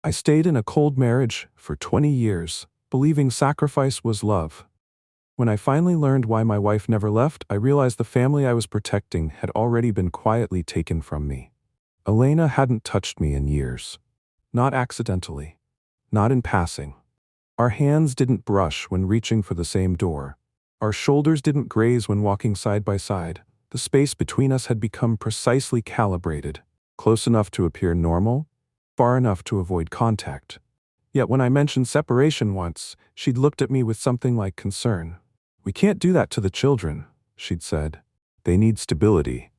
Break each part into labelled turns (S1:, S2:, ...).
S1: I stayed in a cold marriage for 20 years, believing sacrifice was love. When I finally learned why my wife never left, I realized the family I was protecting had already been quietly taken from me. Elena hadn't touched me in years. Not accidentally. Not in passing. Our hands didn't brush when reaching for the same door. Our shoulders didn't graze when walking side by side. The space between us had become precisely calibrated, close enough to appear normal, far enough to avoid contact. Yet when I mentioned separation once, she'd looked at me with something like concern. "We can't do that to the children," she'd said. "They need stability."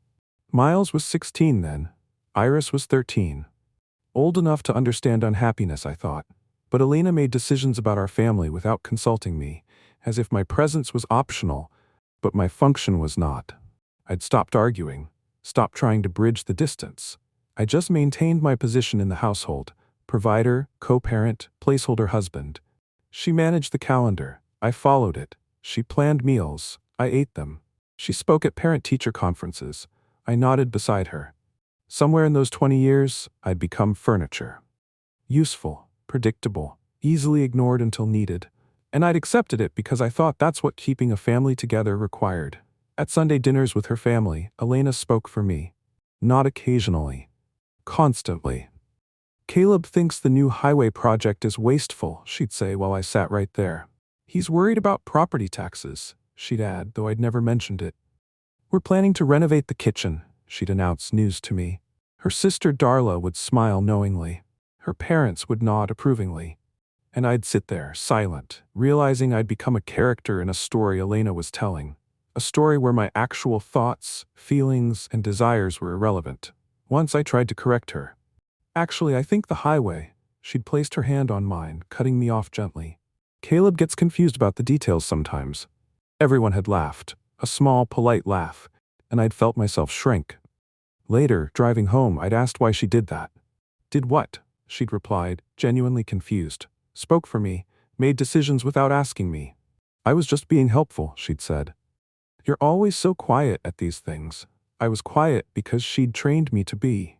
S1: Miles was 16 then. Iris was 13. Old enough to understand unhappiness, I thought. But Elena made decisions about our family without consulting me, as if my presence was optional, but my function was not. I'd stopped arguing, stopped trying to bridge the distance. I just maintained my position in the household: provider, co-parent, placeholder husband. She managed the calendar. I followed it. She planned meals. I ate them. She spoke at parent-teacher conferences. I nodded beside her. Somewhere in those 20 years, I'd become furniture. Useful, predictable, easily ignored until needed. And I'd accepted it because I thought that's what keeping a family together required. At Sunday dinners with her family, Elena spoke for me. Not occasionally. Constantly. "Caleb thinks the new highway project is wasteful," she'd say while I sat right there. "He's worried about property taxes," she'd add, though I'd never mentioned it. "We're planning to renovate the kitchen," she'd announce news to me. Her sister Darla would smile knowingly. Her parents would nod approvingly. And I'd sit there, silent, realizing I'd become a character in a story Elena was telling. A story where my actual thoughts, feelings, and desires were irrelevant. Once I tried to correct her. "Actually, I think the highway." She'd placed her hand on mine, cutting me off gently. "Caleb gets confused about the details sometimes." Everyone had laughed, a small, polite laugh, and I'd felt myself shrink. Later, driving home, I'd asked why she did that. "Did what?" she'd replied, genuinely confused. "Spoke for me, made decisions without asking me." "I was just being helpful," she'd said. "You're always so quiet at these things." I was quiet because she'd trained me to be.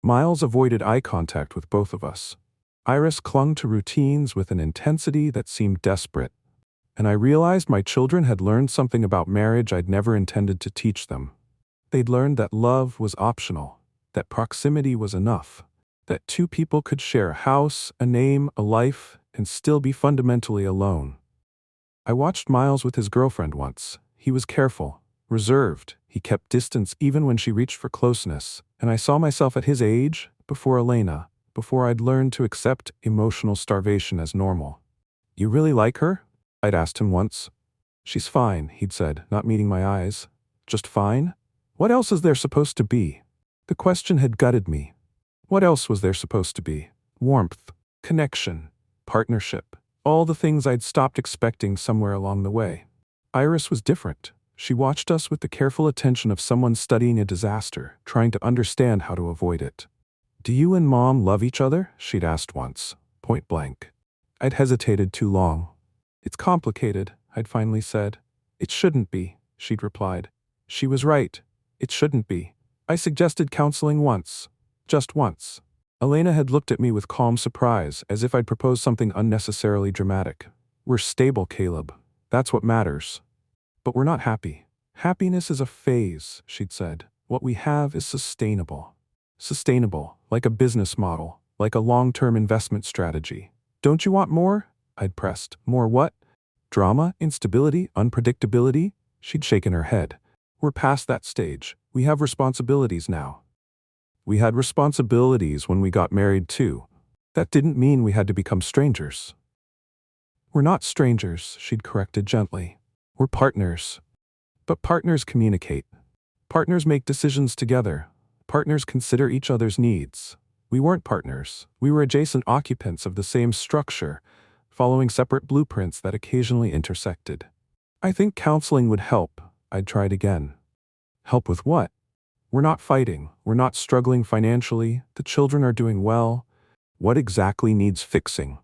S1: Miles avoided eye contact with both of us. Iris clung to routines with an intensity that seemed desperate. And I realized my children had learned something about marriage I'd never intended to teach them. They'd learned that love was optional, that proximity was enough, that two people could share a house, a name, a life, and still be fundamentally alone. I watched Miles with his girlfriend once. He was careful, reserved. He kept distance even when she reached for closeness, and I saw myself at his age, before Elena, before I'd learned to accept emotional starvation as normal. "You really like her?" I'd asked him once. "She's fine," he'd said, not meeting my eyes. "Just fine? What else is there supposed to be?" The question had gutted me. What else was there supposed to be? Warmth, connection, partnership, all the things I'd stopped expecting somewhere along the way. Iris was different. She watched us with the careful attention of someone studying a disaster, trying to understand how to avoid it. "Do you and Mom love each other?" she'd asked once, point blank. I'd hesitated too long. "It's complicated," I'd finally said. "It shouldn't be," she'd replied. She was right. It shouldn't be. I suggested counseling once. Just once. Elena had looked at me with calm surprise, as if I'd proposed something unnecessarily dramatic. "We're stable, Caleb. That's what matters. But we're not happy. Happiness is a phase," she'd said. "What we have is sustainable." Sustainable, like a business model, like a long-term investment strategy. "Don't you want more?" I'd pressed. "More what?" "Drama, instability, unpredictability?" She'd shaken her head. "We're past that stage. We have responsibilities now." We had responsibilities when we got married too. That didn't mean we had to become strangers. "We're not strangers," she'd corrected gently. "We're partners." But partners communicate. Partners make decisions together. Partners consider each other's needs. We weren't partners. We were adjacent occupants of the same structure, following separate blueprints that occasionally intersected. "I think counseling would help," I'd tried again. "Help with what?" "We're not fighting. We're not struggling financially. The children are doing well. What exactly needs fixing?"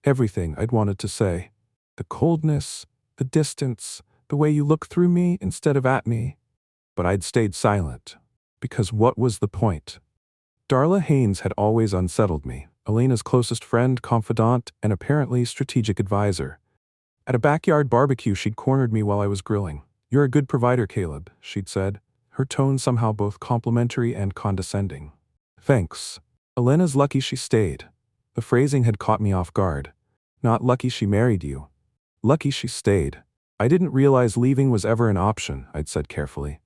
S1: Everything I'd wanted to say. The coldness, the distance, the way you look through me instead of at me. But I'd stayed silent. Because what was the point? Darla Haynes had always unsettled me. Elena's closest friend, confidant, and apparently strategic advisor. At a backyard barbecue, she'd cornered me while I was grilling. "You're a good provider, Caleb," she'd said, her tone somehow both complimentary and condescending. "Thanks." Elena's lucky she stayed. The phrasing had caught me off guard. Not lucky she married you. Lucky she stayed. "I didn't realize leaving was ever an option," I'd said carefully.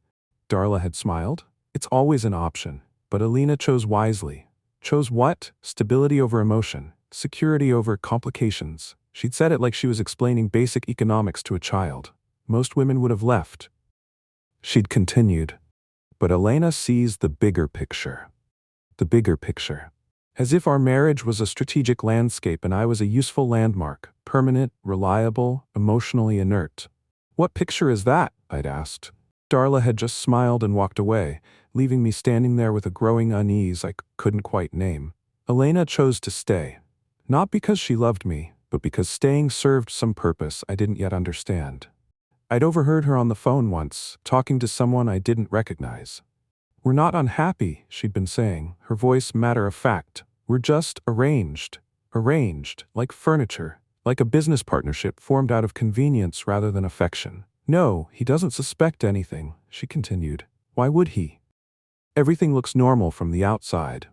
S1: Darla had smiled. "It's always an option. But Elena chose wisely." Chose what? Stability over emotion. Security over complications. She'd said it like she was explaining basic economics to a child. Most women would have left. She'd continued. "But Elena sees the bigger picture." The bigger picture. As if our marriage was a strategic landscape and I was a useful landmark, permanent, reliable, emotionally inert. "What picture is that?" I'd asked. Darla had just smiled and walked away, leaving me standing there with a growing unease I couldn't quite name. Elena chose to stay. Not because she loved me, but because staying served some purpose I didn't yet understand. I'd overheard her on the phone once, talking to someone I didn't recognize. "We're not unhappy," she'd been saying, her voice matter of fact. "We're just arranged. Arranged, like furniture, like a business partnership formed out of convenience rather than affection." "No, he doesn't suspect anything," she continued. "Why would he? Everything looks normal from the outside."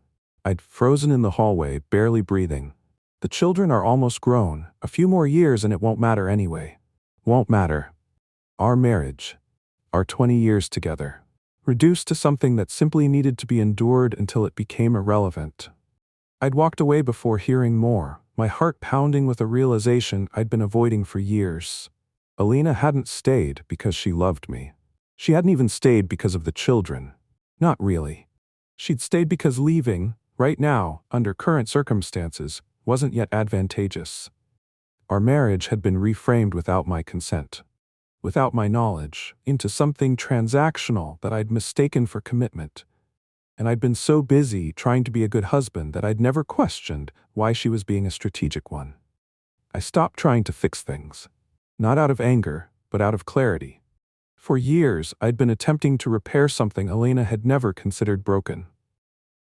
S1: I'd frozen in the hallway, barely breathing. "The children are almost grown. A few more years and it won't matter anyway." Won't matter. Our marriage. Our 20 years together. Reduced to something that simply needed to be endured until it became irrelevant. I'd walked away before hearing more, my heart pounding with a realization I'd been avoiding for years. Elena hadn't stayed because she loved me. She hadn't even stayed because of the children. Not really. She'd stayed because leaving, right now, under current circumstances, wasn't yet advantageous. Our marriage had been reframed without my consent, without my knowledge, into something transactional that I'd mistaken for commitment. And I'd been so busy trying to be a good husband that I'd never questioned why she was being a strategic one. I stopped trying to fix things. Not out of anger, but out of clarity. For years, I'd been attempting to repair something Elena had never considered broken.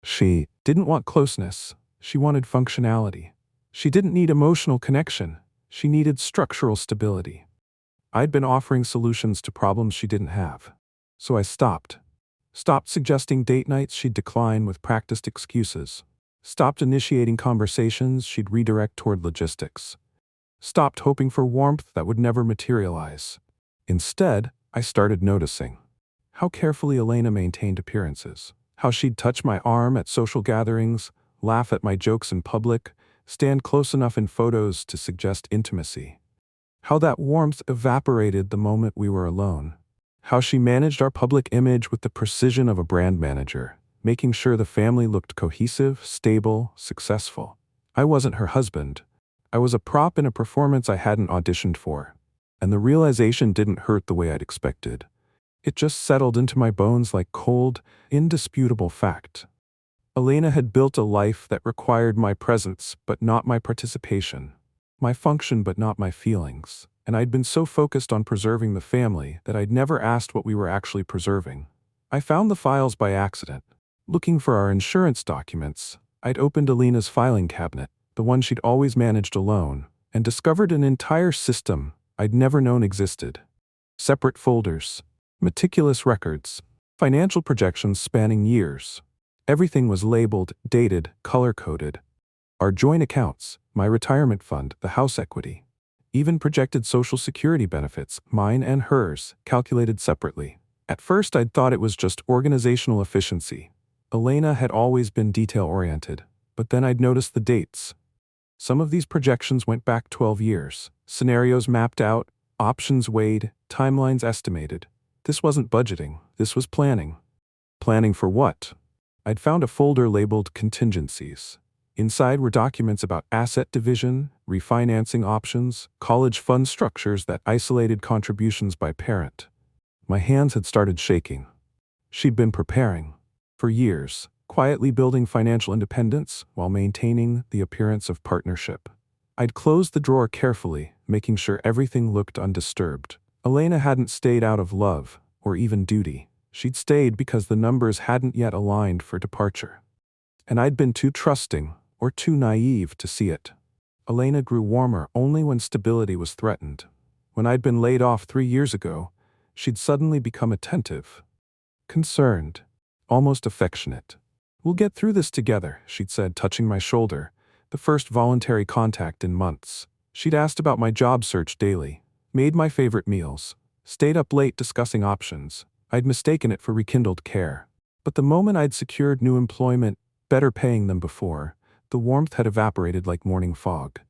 S1: She didn't want closeness. She wanted functionality. She didn't need emotional connection. She needed structural stability. I'd been offering solutions to problems she didn't have. So I stopped. Stopped suggesting date nights she'd decline with practiced excuses. Stopped initiating conversations she'd redirect toward logistics. Stopped hoping for warmth that would never materialize. Instead, I started noticing how carefully Elena maintained appearances, how she'd touch my arm at social gatherings, laugh at my jokes in public, stand close enough in photos to suggest intimacy, how that warmth evaporated the moment we were alone, how she managed our public image with the precision of a brand manager, making sure the family looked cohesive, stable, successful. I wasn't her husband. I was a prop in a performance I hadn't auditioned for. And the realization didn't hurt the way I'd expected. It just settled into my bones like cold, indisputable fact. Elena had built a life that required my presence but not my participation, my function but not my feelings, and I'd been so focused on preserving the family that I'd never asked what we were actually preserving. I found the files by accident. Looking for our insurance documents, I'd opened Elena's filing cabinet, the one she'd always managed alone, and discovered an entire system I'd never known existed. Separate folders, meticulous records, financial projections spanning years. Everything was labeled, dated, color-coded. Our joint accounts, my retirement fund, the house equity. Even projected Social Security benefits, mine and hers, calculated separately. At first I'd thought it was just organizational efficiency. Elena had always been detail-oriented, but then I'd noticed the dates. Some of these projections went back 12 years, scenarios mapped out, options weighed, timelines estimated. This wasn't budgeting, this was planning. Planning for what? I'd found a folder labeled contingencies. Inside were documents about asset division, refinancing options, college fund structures that isolated contributions by parent. My hands had started shaking. She'd been preparing, for years, quietly building financial independence while maintaining the appearance of partnership. I'd closed the drawer carefully, making sure everything looked undisturbed. Elena hadn't stayed out of love, or even duty. She'd stayed because the numbers hadn't yet aligned for departure. And I'd been too trusting, or too naive to see it. Elena grew warmer only when stability was threatened. When I'd been laid off 3 years ago, she'd suddenly become attentive, concerned, almost affectionate. "We'll get through this together," she'd said, touching my shoulder, the first voluntary contact in months. She'd asked about my job search daily, made my favorite meals, stayed up late discussing options. I'd mistaken it for rekindled care. But the moment I'd secured new employment, better paying than before, the warmth had evaporated like morning fog.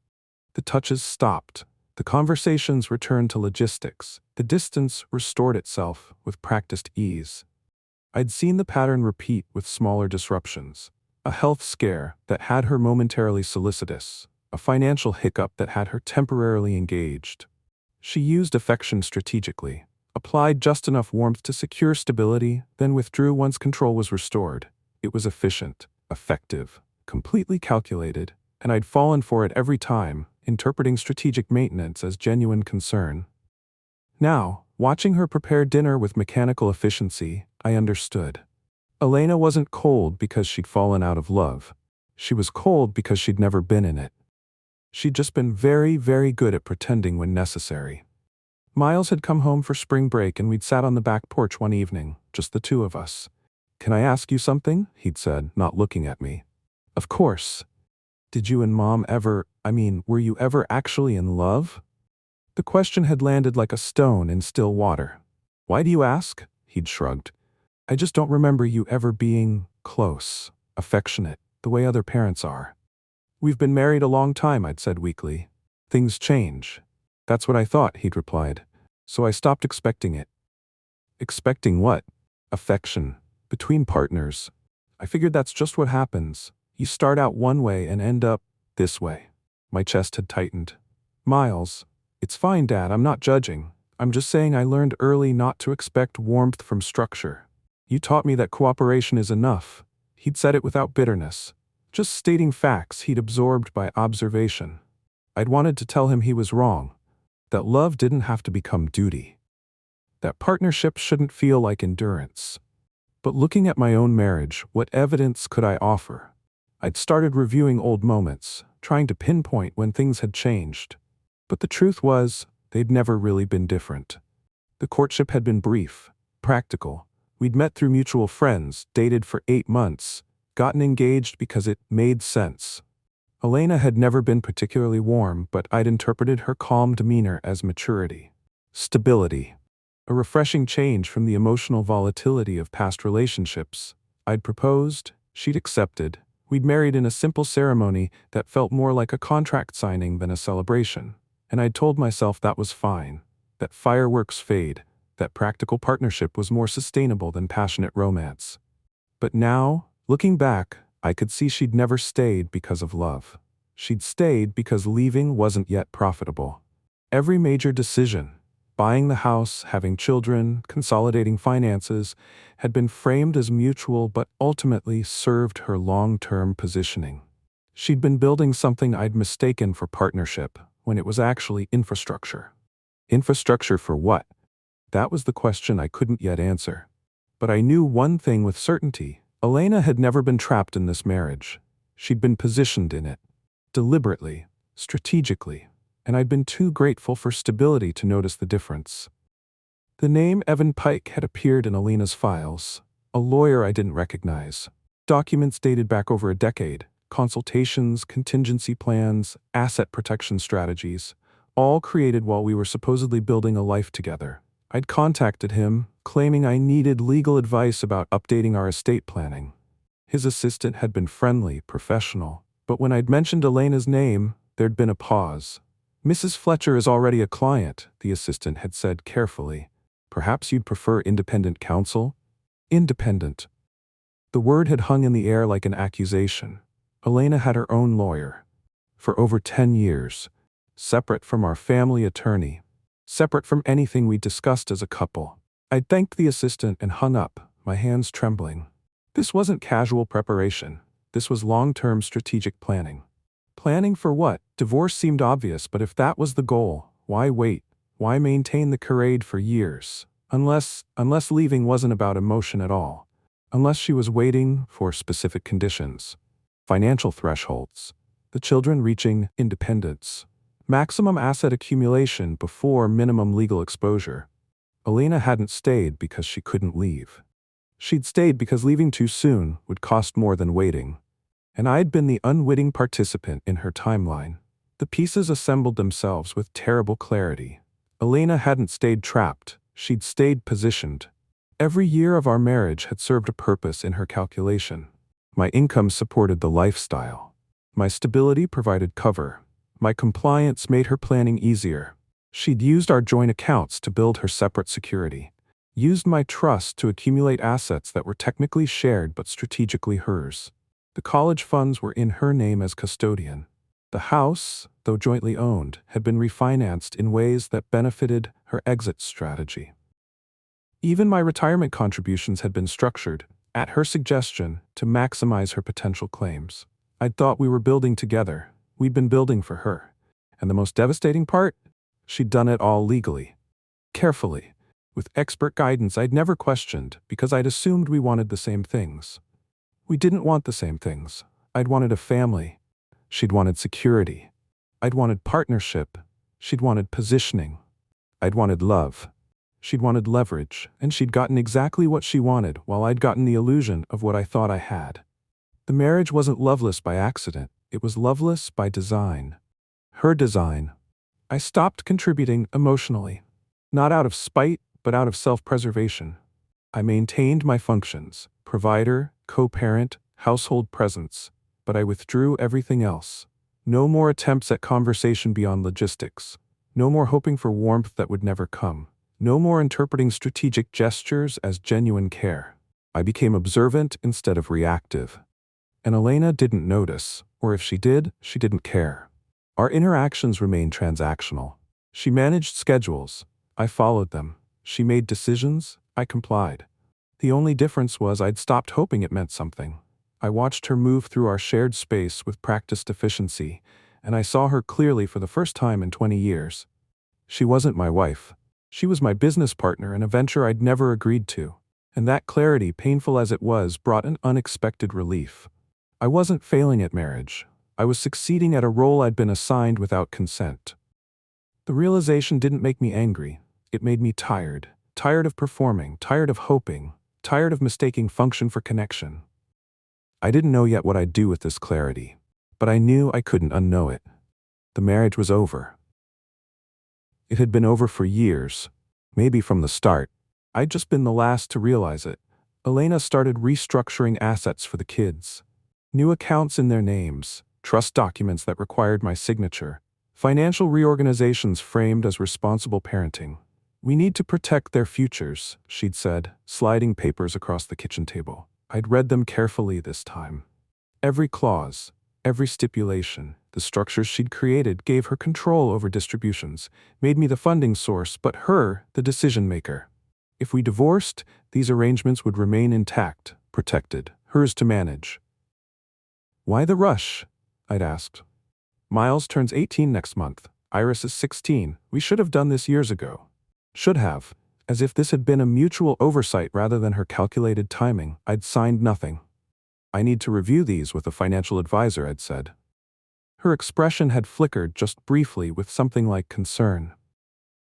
S1: The touches stopped. The conversations returned to logistics. The distance restored itself with practiced ease. I'd seen the pattern repeat with smaller disruptions. A health scare that had her momentarily solicitous. A financial hiccup that had her temporarily engaged. She used affection strategically, applied just enough warmth to secure stability, then withdrew once control was restored. It was efficient, effective, completely calculated, and I'd fallen for it every time, interpreting strategic maintenance as genuine concern. Now, watching her prepare dinner with mechanical efficiency, I understood. Elena wasn't cold because she'd fallen out of love. She was cold because she'd never been in it. She'd just been very, very good at pretending when necessary. Miles had come home for spring break and we'd sat on the back porch one evening, just the two of us. "Can I ask you something?" he'd said, not looking at me. "Of course. Did you and Mom were you ever actually in love?" The question had landed like a stone in still water. "Why do you ask?" He'd shrugged. "I just don't remember you ever being close, affectionate, the way other parents are." "We've been married a long time," I'd said weakly. "Things change." "That's what I thought," he'd replied. "So I stopped expecting it." "Expecting what?" "Affection. Between partners. I figured that's just what happens. You start out one way and end up this way." My chest had tightened. "Miles, it's fine, Dad, I'm not judging. I'm just saying I learned early not to expect warmth from structure. You taught me that cooperation is enough." He'd said it without bitterness, just stating facts he'd absorbed by observation. I'd wanted to tell him he was wrong, that love didn't have to become duty, that partnership shouldn't feel like endurance. But looking at my own marriage, what evidence could I offer? I'd started reviewing old moments, trying to pinpoint when things had changed. But the truth was, they'd never really been different. The courtship had been brief, practical. We'd met through mutual friends, dated for 8 months, gotten engaged because it made sense. Elena had never been particularly warm, but I'd interpreted her calm demeanor as maturity. Stability. A refreshing change from the emotional volatility of past relationships. I'd proposed, she'd accepted. We'd married in a simple ceremony that felt more like a contract signing than a celebration. And I'd told myself that was fine, that fireworks fade, that practical partnership was more sustainable than passionate romance. But now, looking back, I could see she'd never stayed because of love. She'd stayed because leaving wasn't yet profitable. Every major decision, buying the house, having children, consolidating finances, had been framed as mutual but ultimately served her long-term positioning. She'd been building something I'd mistaken for partnership when it was actually infrastructure. Infrastructure for what? That was the question I couldn't yet answer. But I knew one thing with certainty. Elena had never been trapped in this marriage. She'd been positioned in it. Deliberately, strategically, and I'd been too grateful for stability to notice the difference. The name Evan Pike had appeared in Elena's files, a lawyer I didn't recognize. Documents dated back over a decade, consultations, contingency plans, asset protection strategies, all created while we were supposedly building a life together. I'd contacted him, claiming I needed legal advice about updating our estate planning. His assistant had been friendly, professional, but when I'd mentioned Elena's name, there'd been a pause. "Mrs. Fletcher is already a client," the assistant had said carefully. "Perhaps you'd prefer independent counsel?" Independent. The word had hung in the air like an accusation. Elena had her own lawyer. For over 10 years. Separate from our family attorney. Separate from anything we discussed as a couple. I thanked the assistant and hung up, my hands trembling. This wasn't casual preparation. This was long-term strategic planning. Planning for what? Divorce seemed obvious, but if that was the goal, why wait? Why maintain the charade for years? Unless leaving wasn't about emotion at all. Unless she was waiting for specific conditions. financial thresholds, the children reaching independence, maximum asset accumulation before minimum legal exposure. Elena hadn't stayed because she couldn't leave. She'd stayed because leaving too soon would cost more than waiting. And I'd been the unwitting participant in her timeline. The pieces assembled themselves with terrible clarity. Elena hadn't stayed trapped, she'd stayed positioned. Every year of our marriage had served a purpose in her calculation. My income supported the lifestyle. My stability provided cover. My compliance made her planning easier. She'd used our joint accounts to build her separate security. Used my trust to accumulate assets that were technically shared but strategically hers. The college funds were in her name as custodian. The house, though jointly owned, had been refinanced in ways that benefited her exit strategy. Even my retirement contributions had been structured, at her suggestion, to maximize her potential claims. I'd thought we were building together. We'd been building for her. And the most devastating part? She'd done it all legally. Carefully. With expert guidance I'd never questioned because I'd assumed we wanted the same things. We didn't want the same things. I'd wanted a family. She'd wanted security. I'd wanted partnership. She'd wanted positioning. I'd wanted love. She'd wanted leverage, and she'd gotten exactly what she wanted while I'd gotten the illusion of what I thought I had. The marriage wasn't loveless by accident. It was loveless by design. Her design. I stopped contributing emotionally. Not out of spite, but out of self-preservation. I maintained my functions, provider, co-parent, household presence, but I withdrew everything else. No more attempts at conversation beyond logistics. No more hoping for warmth that would never come. No more interpreting strategic gestures as genuine care. I became observant instead of reactive. And Elena didn't notice, or if she did, she didn't care. Our interactions remained transactional. She managed schedules. I followed them. She made decisions. I complied. The only difference was I'd stopped hoping it meant something. I watched her move through our shared space with practiced efficiency, and I saw her clearly for the first time in 20 years. She wasn't my wife. She was my business partner in a venture I'd never agreed to. And that clarity, painful as it was, brought an unexpected relief. I wasn't failing at marriage. I was succeeding at a role I'd been assigned without consent. The realization didn't make me angry. It made me tired. Tired of performing, tired of hoping, tired of mistaking function for connection. I didn't know yet what I'd do with this clarity, but I knew I couldn't unknow it. The marriage was over. It had been over for years, maybe from the start. I'd just been the last to realize it. Elena started restructuring assets for the kids. New accounts in their names, trust documents that required my signature, financial reorganizations framed as responsible parenting. We need to protect their futures, she'd said, sliding papers across the kitchen table. I'd read them carefully this time. Every clause, every stipulation, the structures she'd created gave her control over distributions, made me the funding source, but her the decision maker. If we divorced, these arrangements would remain intact, protected, hers to manage. Why the rush? I'd asked. Miles turns 18 next month. Iris is 16. We should have done this years ago. Should have. As if this had been a mutual oversight rather than her calculated timing. I'd signed nothing. I need to review these with a financial advisor, I'd said. Her expression had flickered just briefly with something like concern.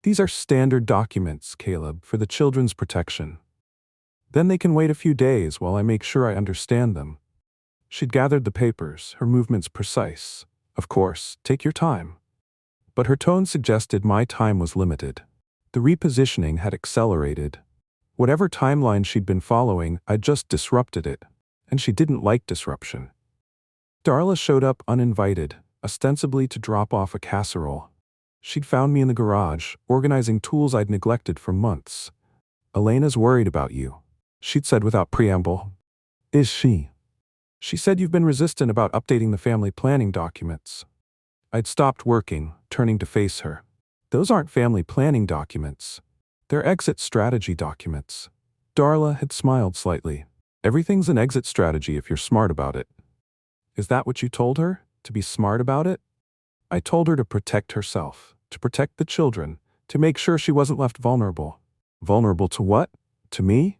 S1: These are standard documents, Caleb, for the children's protection. Then they can wait a few days while I make sure I understand them. She'd gathered the papers, her movements precise. Of course, take your time. But her tone suggested my time was limited. The repositioning had accelerated. Whatever timeline she'd been following, I'd just disrupted it. And she didn't like disruption. Darla showed up uninvited, ostensibly to drop off a casserole. She'd found me in the garage, organizing tools I'd neglected for months. Elena's worried about you, she'd said without preamble. Is she? She said you've been resistant about updating the family planning documents. I'd stopped working, turning to face her. Those aren't family planning documents. They're exit strategy documents. Darla had smiled slightly. Everything's an exit strategy if you're smart about it. Is that what you told her? To be smart about it? I told her to protect herself, to protect the children, to make sure she wasn't left vulnerable. Vulnerable to what? To me?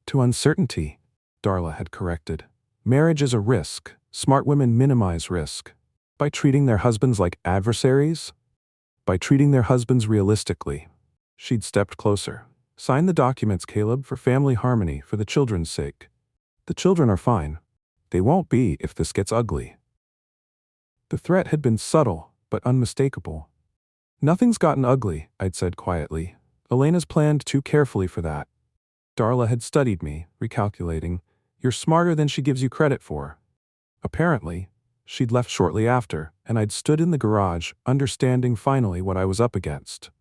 S1: To uncertainty, Darla had corrected. Marriage is a risk, Smart women minimize risk. By treating their husbands like adversaries? By treating their husbands realistically. She'd stepped closer. Sign the documents, Caleb, for family harmony, for the children's sake. The children are fine. They won't be if this gets ugly. The threat had been subtle, but unmistakable. Nothing's gotten ugly, I'd said quietly. Elena's planned too carefully for that. Darla had studied me, recalculating. You're smarter than she gives you credit for. Apparently, she'd left shortly after, and I'd stood in the garage, understanding finally what I was up against.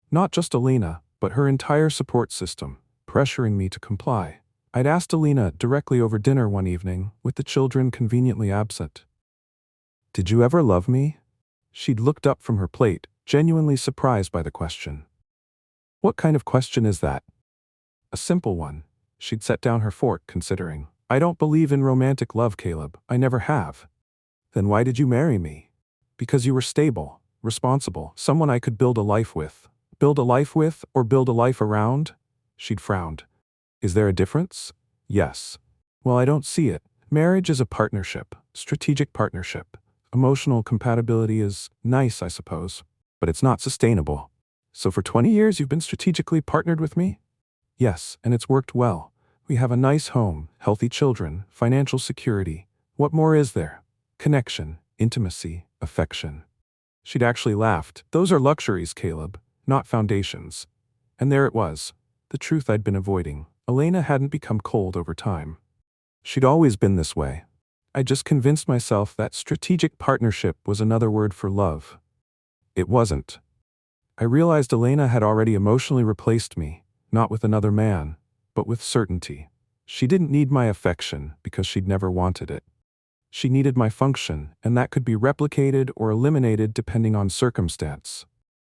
S1: Not just Elena, but her entire support system, pressuring me to comply. I'd asked Elena directly over dinner one evening, with the children conveniently absent. Did you ever love me? She'd looked up from her plate, genuinely surprised by the question. What kind of question is that? A simple one. She'd set down her fork, considering. I don't believe in romantic love, Caleb. I never have. Then why did you marry me? Because you were stable, responsible, someone I could build a life with. Build a life with, or build a life around? She'd frowned. Is there a difference? Yes. Well, I don't see it. Marriage is a partnership, strategic partnership. Emotional compatibility is nice, I suppose, but it's not sustainable. So for 20 years you've been strategically partnered with me? Yes, and it's worked well. We have a nice home, healthy children, financial security. What more is there? Connection, intimacy, affection. She'd actually laughed. Those are luxuries, Caleb, not foundations. And there it was, the truth I'd been avoiding. Elena hadn't become cold over time. She'd always been this way. I just convinced myself that strategic partnership was another word for love. It wasn't. I realized Elena had already emotionally replaced me, not with another man, but with certainty. She didn't need my affection because she'd never wanted it. She needed my function, and that could be replicated or eliminated depending on circumstance.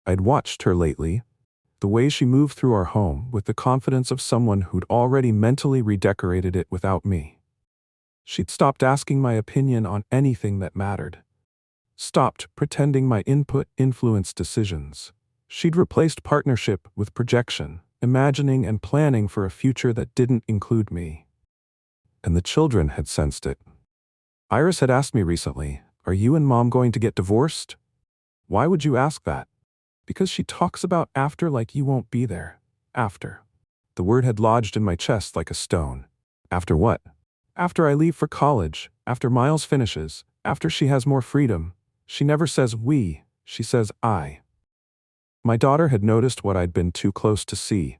S1: I'd watched her lately, the way she moved through our home with the confidence of someone who'd already mentally redecorated it without me. She'd stopped asking my opinion on anything that mattered. Stopped pretending my input influenced decisions. She'd replaced partnership with projection, imagining and planning for a future that didn't include me. And the children had sensed it. Iris had asked me recently, "Are you and Mom going to get divorced?" Why would you ask that? Because she talks about after like you won't be there. After. The word had lodged in my chest like a stone. After what? After I leave for college, after Miles finishes, after she has more freedom. She never says we, she says I. My daughter had noticed what I'd been too close to see.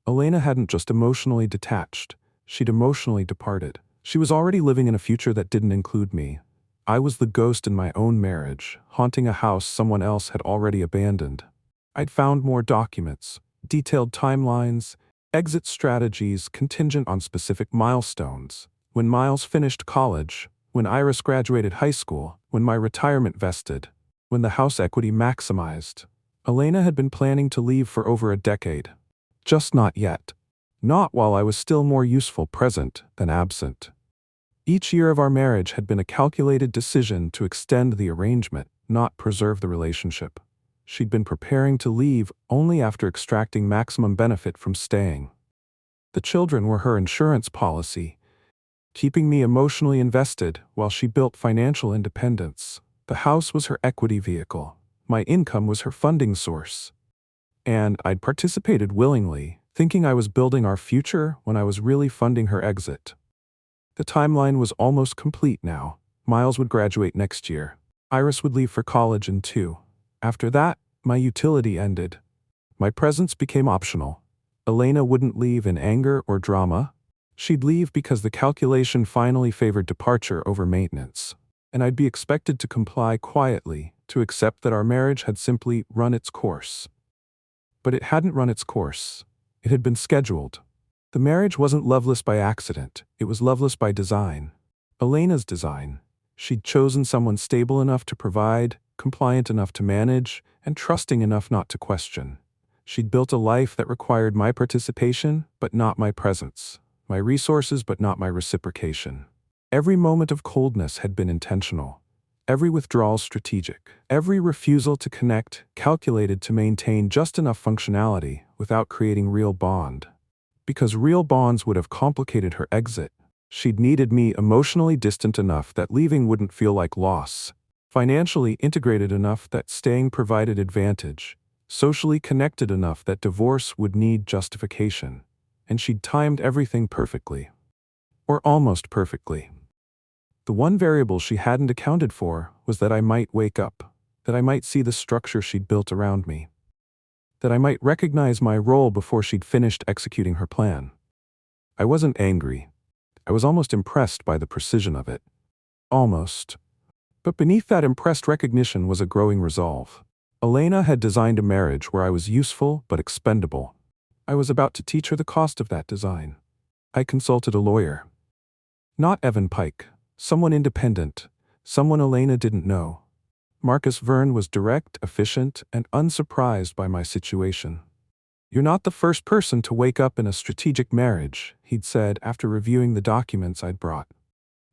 S1: Elena hadn't just emotionally detached, she'd emotionally departed. She was already living in a future that didn't include me. I was the ghost in my own marriage, haunting a house someone else had already abandoned. I'd found more documents, detailed timelines, exit strategies contingent on specific milestones. When Miles finished college, when Iris graduated high school, when my retirement vested, when the house equity maximized. Elena had been planning to leave for over a decade. Just not yet. Not while I was still more useful present than absent. Each year of our marriage had been a calculated decision to extend the arrangement, not preserve the relationship. She'd been preparing to leave only after extracting maximum benefit from staying. The children were her insurance policy, keeping me emotionally invested while she built financial independence. The house was her equity vehicle. My income was her funding source. And I'd participated willingly, thinking I was building our future when I was really funding her exit. The timeline was almost complete now. Miles would graduate next year. Iris would leave for college in 2. After that, my utility ended. My presence became optional. Elena wouldn't leave in anger or drama. She'd leave because the calculation finally favored departure over maintenance. And I'd be expected to comply quietly, to accept that our marriage had simply run its course. But it hadn't run its course. It had been scheduled. The marriage wasn't loveless by accident, it was loveless by design. Elena's design. She'd chosen someone stable enough to provide, compliant enough to manage, and trusting enough not to question. She'd built a life that required my participation, but not my presence. My resources, but not my reciprocation. Every moment of coldness had been intentional. Every withdrawal strategic. Every refusal to connect calculated to maintain just enough functionality without creating real bond. Because real bonds would have complicated her exit. She'd needed me emotionally distant enough that leaving wouldn't feel like loss, financially integrated enough that staying provided advantage, socially connected enough that divorce would need justification, and she'd timed everything perfectly. Or almost perfectly. The one variable she hadn't accounted for was that I might wake up, that I might see the structure she'd built around me, that I might recognize my role before she'd finished executing her plan. I wasn't angry. I was almost impressed by the precision of it. Almost. But beneath that impressed recognition was a growing resolve. Elena had designed a marriage where I was useful but expendable. I was about to teach her the cost of that design. I consulted a lawyer. Not Evan Pike, someone independent, someone Elena didn't know. Marcus Verne was direct, efficient, and unsurprised by my situation. "You're not the first person to wake up in a strategic marriage," he'd said after reviewing the documents I'd brought.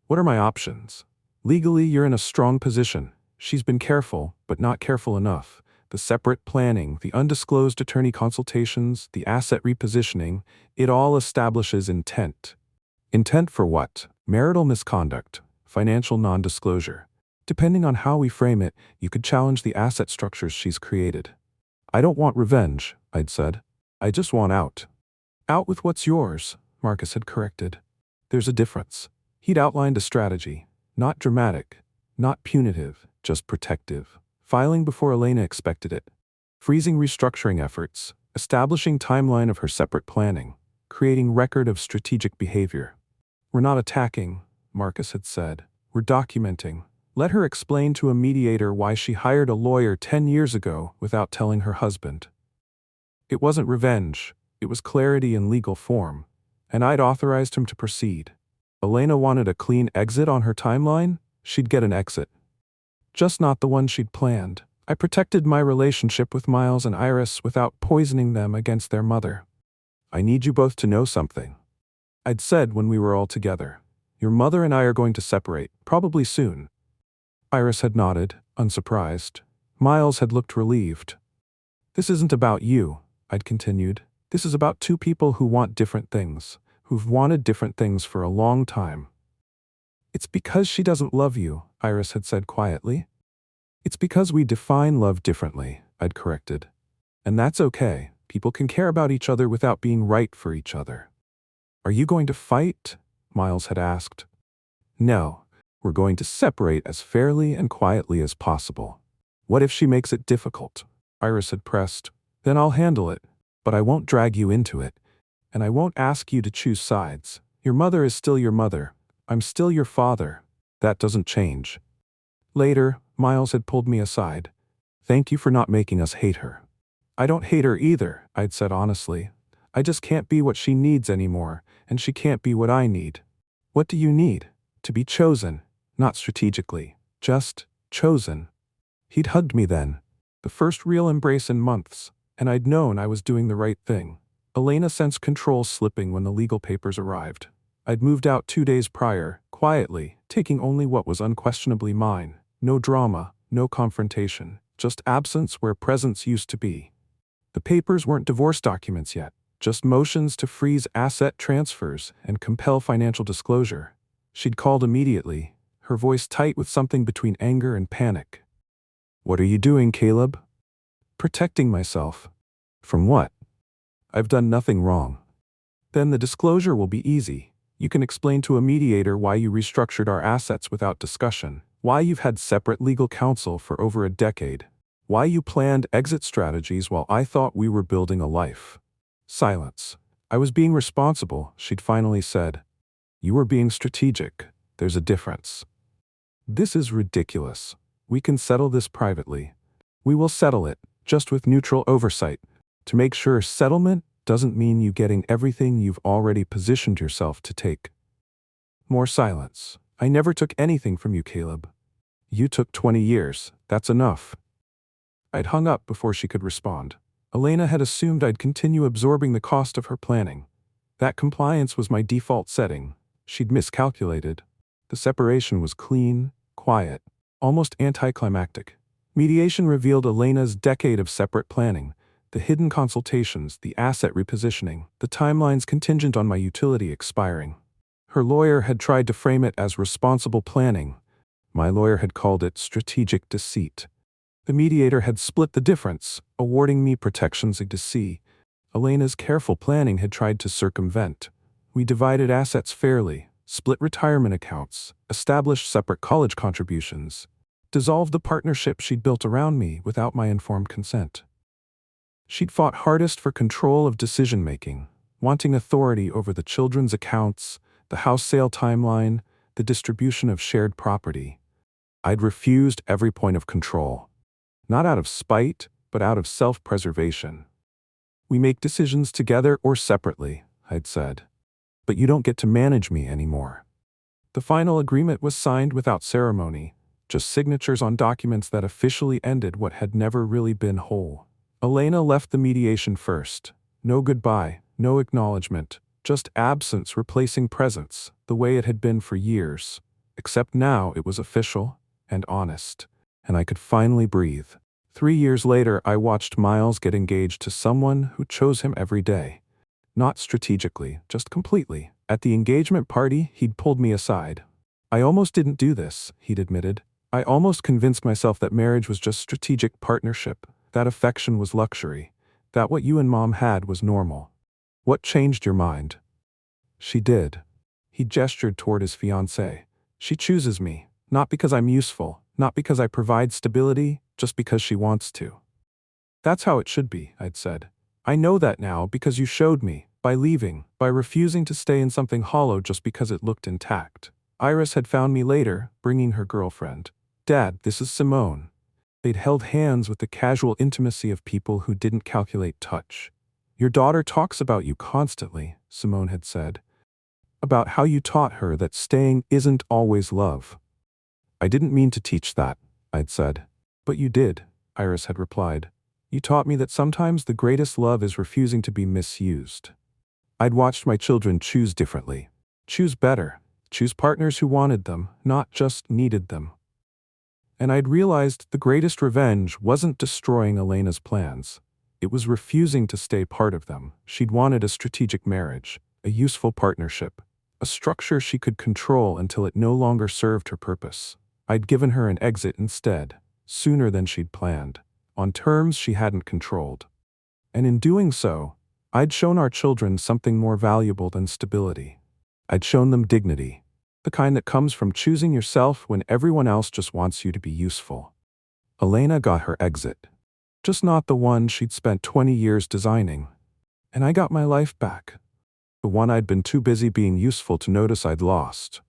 S1: "What are my options? Legally, you're in a strong position. She's been careful, but not careful enough. The separate planning, the undisclosed attorney consultations, the asset repositioning, it all establishes intent. Intent for what? Marital misconduct, financial non-disclosure. Depending on how we frame it, you could challenge the asset structures she's created." "I don't want revenge," I'd said. "I just want out." "Out with what's yours," Marcus had corrected. "There's a difference." He'd outlined a strategy. Not dramatic, not punitive, just protective. Filing before Elena expected it. Freezing restructuring efforts. Establishing timeline of her separate planning. Creating record of strategic behavior. "We're not attacking," Marcus had said. "We're documenting. Let her explain to a mediator why she hired a lawyer 10 years ago without telling her husband." It wasn't revenge. It was clarity in legal form. And I'd authorized him to proceed. Elena wanted a clean exit on her timeline. She'd get an exit. Just not the one she'd planned. I protected my relationship with Miles and Iris without poisoning them against their mother. "I need you both to know something," I'd said when we were all together. "Your mother and I are going to separate, probably soon." Iris had nodded, unsurprised. Miles had looked relieved. "This isn't about you," I'd continued. "This is about two people who want different things, who've wanted different things for a long time." "It's because she doesn't love you," Iris had said quietly. "It's because we define love differently," I'd corrected. "And that's okay. People can care about each other without being right for each other." "Are you going to fight?" Miles had asked. "No. We're going to separate as fairly and quietly as possible." "What if she makes it difficult?" Iris had pressed. "Then I'll handle it. But I won't drag you into it. And I won't ask you to choose sides. Your mother is still your mother. I'm still your father. That doesn't change." Later, Miles had pulled me aside. "Thank you for not making us hate her." "I don't hate her either," I'd said honestly. "I just can't be what she needs anymore, and she can't be what I need." "What do you need?" "To be chosen. Not strategically. Just chosen." He'd hugged me then. The first real embrace in months, and I'd known I was doing the right thing. Elena sensed control slipping when the legal papers arrived. I'd moved out 2 days prior, quietly, taking only what was unquestionably mine. No drama, no confrontation, just absence where presence used to be. The papers weren't divorce documents yet, just motions to freeze asset transfers and compel financial disclosure. She'd called immediately, her voice tight with something between anger and panic. "What are you doing, Caleb?" "Protecting myself." "From what?" "I've done nothing wrong." "Then the disclosure will be easy. You can explain to a mediator why you restructured our assets without discussion, why you've had separate legal counsel for over a decade, why you planned exit strategies while I thought we were building a life." Silence. "I was being responsible," she'd finally said. "You were being strategic. There's a difference." "This is ridiculous. We can settle this privately." "We will settle it, just with neutral oversight. To make sure settlement doesn't mean you getting everything you've already positioned yourself to take." More silence. "I never took anything from you, Caleb." "You took 20 years. That's enough." I'd hung up before she could respond. Elena had assumed I'd continue absorbing the cost of her planning. That compliance was my default setting. She'd miscalculated. The separation was clean, quiet, almost anticlimactic. Mediation revealed Elena's decade of separate planning, the hidden consultations, the asset repositioning, the timelines contingent on my utility expiring. Her lawyer had tried to frame it as responsible planning. My lawyer had called it strategic deceit. The mediator had split the difference, awarding me protections to see. Elena's careful planning had tried to circumvent. We divided assets fairly, split retirement accounts, established separate college contributions, dissolved the partnership she'd built around me without my informed consent. She'd fought hardest for control of decision-making, wanting authority over the children's accounts, the house sale timeline, the distribution of shared property. I'd refused every point of control. Not out of spite, but out of self-preservation. We make decisions together or separately, I'd said. But you don't get to manage me anymore. The final agreement was signed without ceremony, just signatures on documents that officially ended what had never really been whole. Elena left the mediation first. No goodbye, no acknowledgement, just absence replacing presence, the way it had been for years. Except now it was official and honest, and I could finally breathe. 3 years later, I watched Miles get engaged to someone who chose him every day. Not strategically, just completely. At the engagement party, he'd pulled me aside. I almost didn't do this, he'd admitted. I almost convinced myself that marriage was just strategic partnership, that affection was luxury, that what you and Mom had was normal. What changed your mind? She did. He gestured toward his fiancée. She chooses me, not because I'm useful, not because I provide stability, just because she wants to. That's how it should be, I'd said. I know that now because you showed me, by leaving, by refusing to stay in something hollow just because it looked intact. Iris had found me later, bringing her girlfriend. Dad, this is Simone. They'd held hands with the casual intimacy of people who didn't calculate touch. Your daughter talks about you constantly, Simone had said. About how you taught her that staying isn't always love. I didn't mean to teach that, I'd said. But you did, Iris had replied. You taught me that sometimes the greatest love is refusing to be misused. I'd watched my children choose differently. Choose better. Choose partners who wanted them, not just needed them. And I'd realized the greatest revenge wasn't destroying Elena's plans. It was refusing to stay part of them. She'd wanted a strategic marriage, a useful partnership, a structure she could control until it no longer served her purpose. I'd given her an exit instead, sooner than she'd planned, on terms she hadn't controlled. And in doing so, I'd shown our children something more valuable than stability. I'd shown them dignity, the kind that comes from choosing yourself when everyone else just wants you to be useful. Elena got her exit, just not the one she'd spent 20 years designing. And I got my life back, the one I'd been too busy being useful to notice I'd lost.